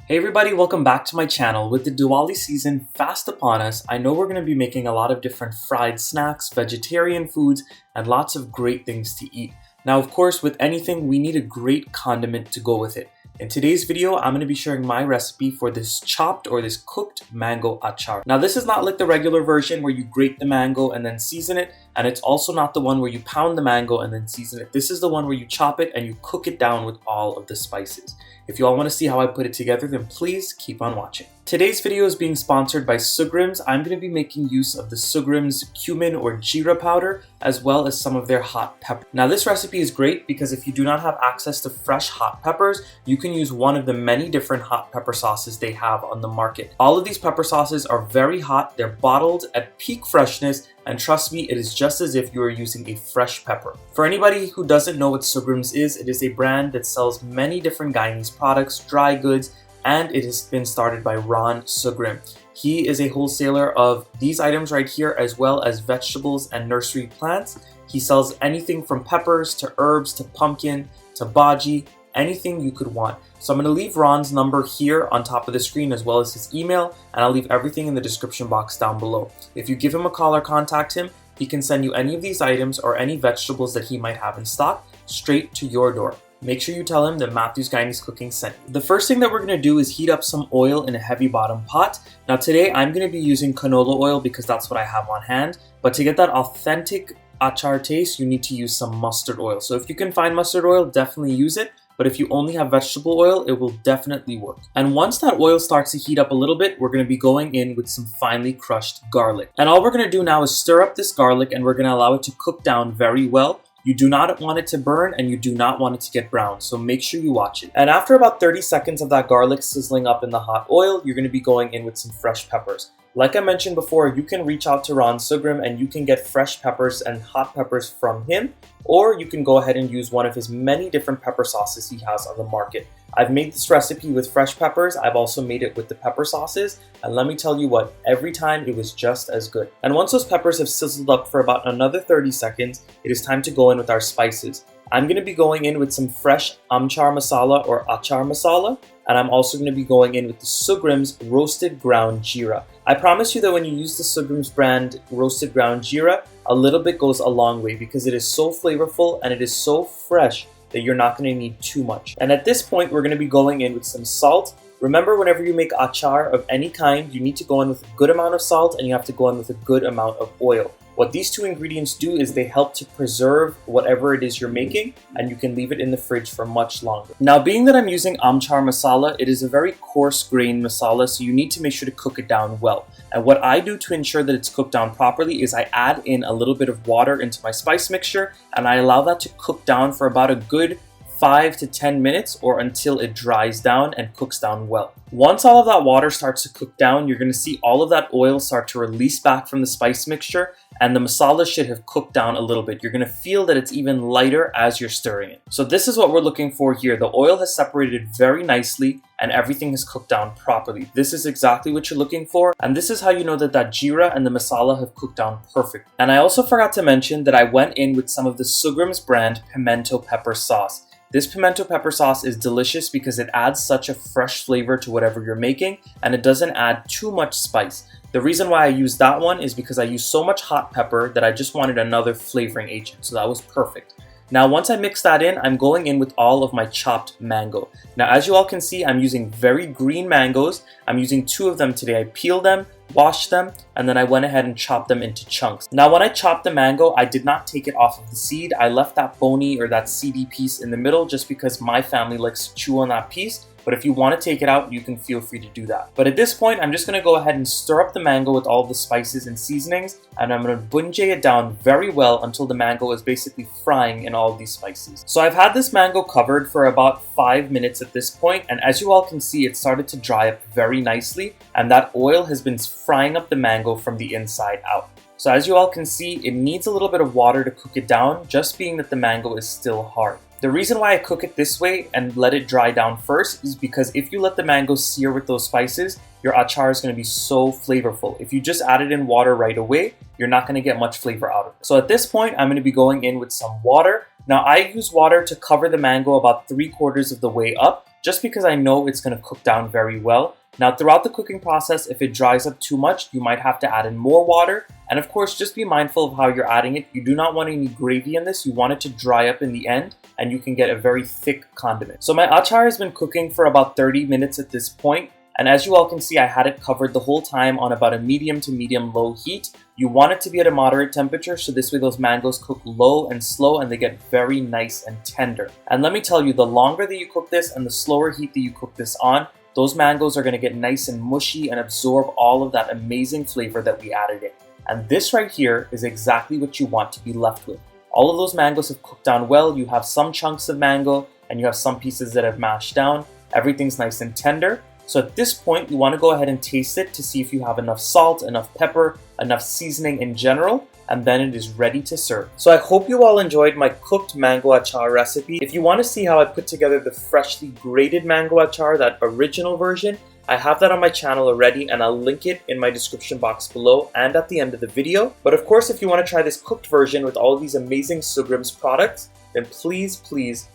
Hey everybody, welcome back to my channel. With the Diwali season fast upon us, I know we're going to be making a lot of different fried snacks, vegetarian foods, and lots of great things to eat. Now, of course, with anything, we need a great condiment to go with it. In today's video, I'm going to be sharing my recipe for this chopped or this cooked mango achar. Now, this is not like the regular version where you grate the mango and then season it, and it's also not the one where you pound the mango and then season it. This is the one where you chop it and you cook it down with all of the spices. If you all want to see how I put it together, then please keep on watching. Today's video is being sponsored by Subrams. I'm going to be making use of the Sugrams cumin or geera powder, as well as some of their hot pepper. Now, this recipe is great because if you do not have access to fresh hot peppers, you can use one of the many different hot pepper sauces they have on the market. All of these pepper sauces are very hot, they're bottled at peak freshness, and trust me, it is just as if you are using a fresh pepper. For anybody who doesn't know what Subrams is, it is a brand that sells many different Guyanese products, dry goods, and it has been started by Soogrim. He is a wholesaler of these items right here, as well as vegetables and nursery plants. He sells anything from peppers to herbs to pumpkin to bhaji, anything you could want. So I'm going to leave Ron's number here on top of the screen, as well as his email, and I'll leave everything in the description box down below. If you give him a call or contact him, he can send you any of these items or any vegetables that he might have in stock straight to your door. Make sure you tell him that Matthew's Guyanese Cooking sent you. The first thing that we're going to do is heat up some oil in a heavy bottom pot. Now today I'm going to be using canola oil because that's what I have on hand, but to get that authentic achar taste, you need to use some mustard oil. So if you can find mustard oil, definitely use it. But if you only have vegetable oil, it will definitely work. And once that oil starts to heat up a little bit, we're going to be going in with some finely crushed garlic. And all we're going to do now is stir up this garlic, and we're going to allow it to cook down very well. You do not want it to burn, and you do not want it to get brown, so make sure you watch it. And after about 30 seconds of that garlic sizzling up in the hot oil, you're going to be going in with some fresh peppers. Like I mentioned before, you can reach out to Ron Soogrim and you can get fresh peppers and hot peppers from him, or you can go ahead and use one of his many different pepper sauces he has on the market. I've made this recipe with fresh peppers. I've also made it with the pepper sauces, and let me tell you what, every time it was just as good. And once those peppers have sizzled up for about another 30 seconds, it is time to go in with our spices. I'm going to be going in with some fresh amchar masala or achar masala, and I'm also going to be going in with the Soogrim's roasted ground geera. I promise you that when you use the Soogrim's brand roasted ground geera, a little bit goes a long way because it is so flavorful and it is so fresh that you're not going to need too much. And at this point, we're going to be going in with some salt. Remember, whenever you make achar of any kind, you need to go in with a good amount of salt and you have to go in with a good amount of oil. What these two ingredients do is they help to preserve whatever it is you're making, and you can leave it in the fridge for much longer. Now, being that I'm using amchar masala, it is a very coarse grained masala, so you need to make sure to cook it down well. And what I do to ensure that it's cooked down properly is I add in a little bit of water into my spice mixture, and I allow that to cook down for about a good 5 to 10 minutes or until it dries down and cooks down well. Once all of that water starts to cook down, you're going to see all of that oil start to release back from the spice mixture, and the masala should have cooked down a little bit. You're going to feel that it's even lighter as you're stirring it. So this is what we're looking for here. The oil has separated very nicely and everything has cooked down properly. This is exactly what you're looking for, and this is how you know that that geera and the masala have cooked down perfect. And I also forgot to mention that I went in with some of the Soogrim's brand pimento pepper sauce. This pimento pepper sauce is delicious because it adds such a fresh flavor to whatever you're making, and it doesn't add too much spice. The reason why I used that one is because I used so much hot pepper that I just wanted another flavoring agent, so that was perfect. Now, once I mix that in, I'm going in with all of my chopped mango. Now, as you all can see, I'm using very green mangoes. I'm using 2 of them today. I peeled them, washed them, and then I went ahead and chopped them into chunks. Now, when I chopped the mango, I did not take it off of the seed. I left that bony or that seedy piece in the middle just because my family likes to chew on that piece. But if you want to take it out, you can feel free to do that. But at this point, I'm just going to go ahead and stir up the mango with all the spices and seasonings, and I'm going to bunjay it down very well until the mango is basically frying in all of these spices. So I've had this mango covered for about 5 minutes at this point, and as you all can see, it started to dry up very nicely, and that oil has been frying up the mango from the inside out. So as you all can see, it needs a little bit of water to cook it down, just being that the mango is still hard. The reason why I cook it this way and let it dry down first is because if you let the mango sear with those spices, your achar is going to be so flavorful. If you just add it in water right away, you're not going to get much flavor out of it. So at this point, I'm going to be going in with some water. Now I use water to cover the mango about 3/4 of the way up, just because I know it's going to cook down very well. Now throughout the cooking process, if it dries up too much, you might have to add in more water. And of course, just be mindful of how you're adding it. You do not want any gravy in this. You want it to dry up in the end, and you can get a very thick condiment. So my achar has been cooking for about 30 minutes at this point. And as you all can see, I had it covered the whole time on about a medium to medium low heat. You want it to be at a moderate temperature, so this way those mangoes cook low and slow and they get very nice and tender. And let me tell you, the longer that you cook this and the slower heat that you cook this on, those mangoes are going to get nice and mushy and absorb all of that amazing flavor that we added in. And this right here is exactly what you want to be left with. All of those mangoes have cooked down well. You have some chunks of mango and you have some pieces that have mashed down. Everything's nice and tender. So at this point, you want to go ahead and taste it to see if you have enough salt, enough pepper, enough seasoning in general, and then it is ready to serve. So I hope you all enjoyed my cooked mango achar recipe. If you want to see how I put together the freshly grated mango achar, that original version, I have that on my channel already, and I'll link it in my description box below and at the end of the video. But of course, if you want to try this cooked version with all of these amazing Subrams products, then please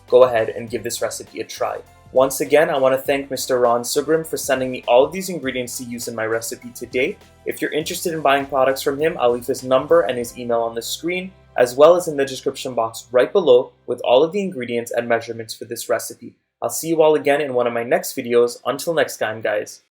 go ahead and give this recipe a try. Once again, I want to thank Mr. Ron Soogrim for sending me all of these ingredients to use in my recipe today. If you're interested in buying products from him, I'll leave his number and his email on the screen, as well as in the description box right below with all of the ingredients and measurements for this recipe. I'll see you all again in one of my next videos. Until next time, guys.